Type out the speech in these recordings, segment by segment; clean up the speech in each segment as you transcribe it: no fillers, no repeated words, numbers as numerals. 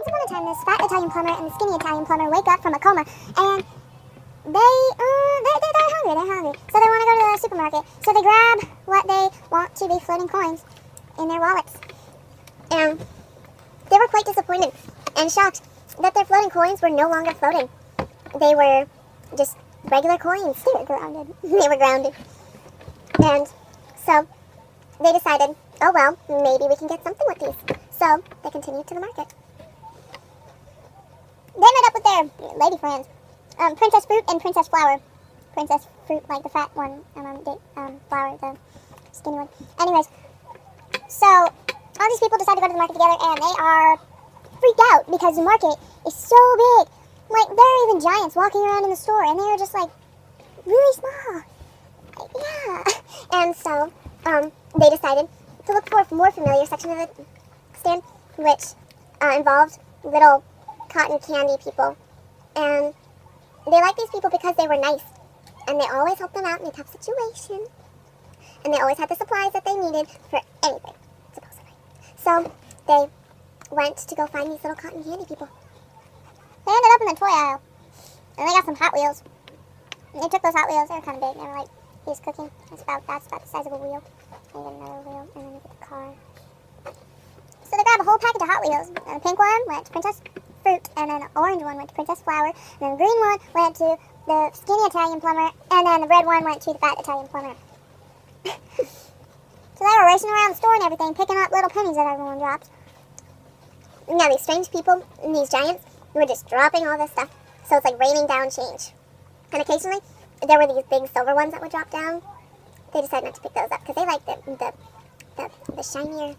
Once upon a time, this fat Italian plumber and the skinny Italian plumber wake up from a coma, and they're hungry. They're hungry, so they want to go to the supermarket. So they grab what they want to be floating coins in their wallets, and they were quite disappointed and shocked that their floating coins were no longer floating. They were just regular coins. They were grounded. They were grounded, and so they decided, oh well, maybe we can get something with these. So they continued to the market. They met up with their lady friends, Princess Fruit and Princess Flower. Princess Fruit, like the fat one, and Flower, the skinny one. Anyways, so all these people decide to go to the market together, and they are freaked out because the market is so big. Like, there are even giants walking around in the store, and they are just, like, really small. Like, yeah. And so they decided to look for a more familiar section of the stand, which involved little cotton candy people. And they liked these people because they were nice, and they always helped them out in a tough situation, and they always had the supplies that they needed for anything, supposedly. So they went to go find these little cotton candy people. They ended up in the toy aisle, and they got some Hot Wheels. And they took those Hot Wheels. They were kind of big. They were like, he was cooking. That's about the size of a wheel. They get another wheel, and then they get the car. So they grabbed a whole package of Hot Wheels. And the pink one went to Princess Fruit, and then the orange one went to Princess Flower, and then the green one went to the skinny Italian plumber, and then the red one went to the fat Italian plumber. So they were racing around the store and everything, picking up little pennies that everyone dropped. Now these strange people and these giants were just dropping all this stuff, so it's like raining down change. And occasionally, there were these big silver ones that would drop down. They decided not to pick those up because they liked the shinier,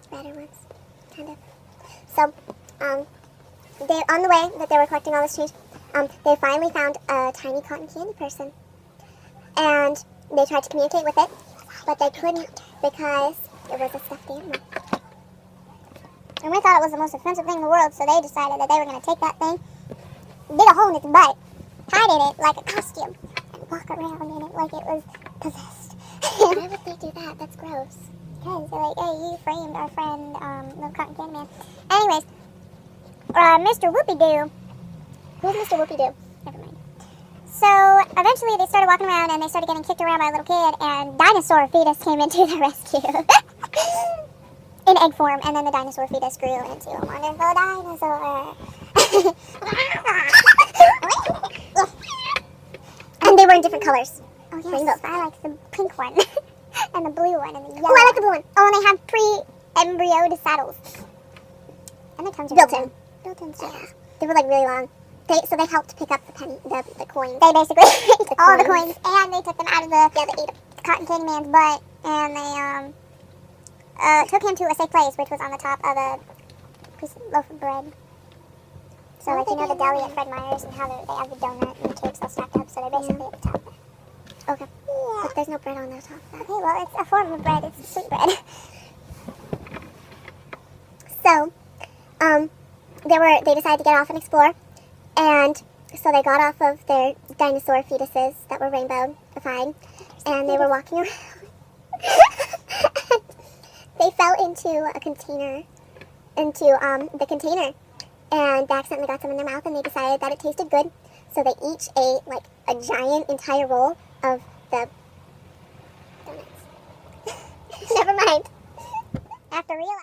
better ones, kind of. So, they, on the way that they were collecting all this change, they finally found a tiny cotton candy person. And they tried to communicate with it, but they couldn't because it was a stuffed animal. And we thought it was the most offensive thing in the world, so they decided that they were going to take that thing, dig a hole in its butt, hide in it like a costume, and walk around in it like it was possessed. Why would they do that? That's gross. Because they're like, hey, you framed our friend, the cotton candy man. Anyways, Mr. Whoopie-Doo. Who's Mr. Whoopie-Doo? Never mind. So, eventually they started walking around, and they started getting kicked around by a little kid, and dinosaur fetus came into the rescue. In egg form, and then the dinosaur fetus grew into a wonderful dinosaur. And they were in different colors. Oh, yes. Rainbow. I like the pink one, and the blue one, and the yellow. Oh, I like the blue one. Oh, and they have pre-embryoed saddles. And the tongues are built-in. Built-in saddles. Yeah. They were like really long. So they helped pick up the coins. They basically ate all the coins, and they took them out of the cotton candy man's butt, and they took him to a safe place, which was on the top of a loaf of bread. So, like, you know the deli at Fred Meyer's and how they have the donut and the cakes all stacked up, so they're basically at the top there. Okay. Yeah. But there's no bread on the top of that. Okay, well, it's a form of bread. It's sweet bread. So, they decided to get off and explore, and so they got off of their dinosaur fetuses that were rainbow-ified, and they were walking around. They fell into a container, the container, and they accidentally got some in their mouth, and they decided that it tasted good, so they each ate, like, a giant entire roll of the donuts. Never mind. After realizing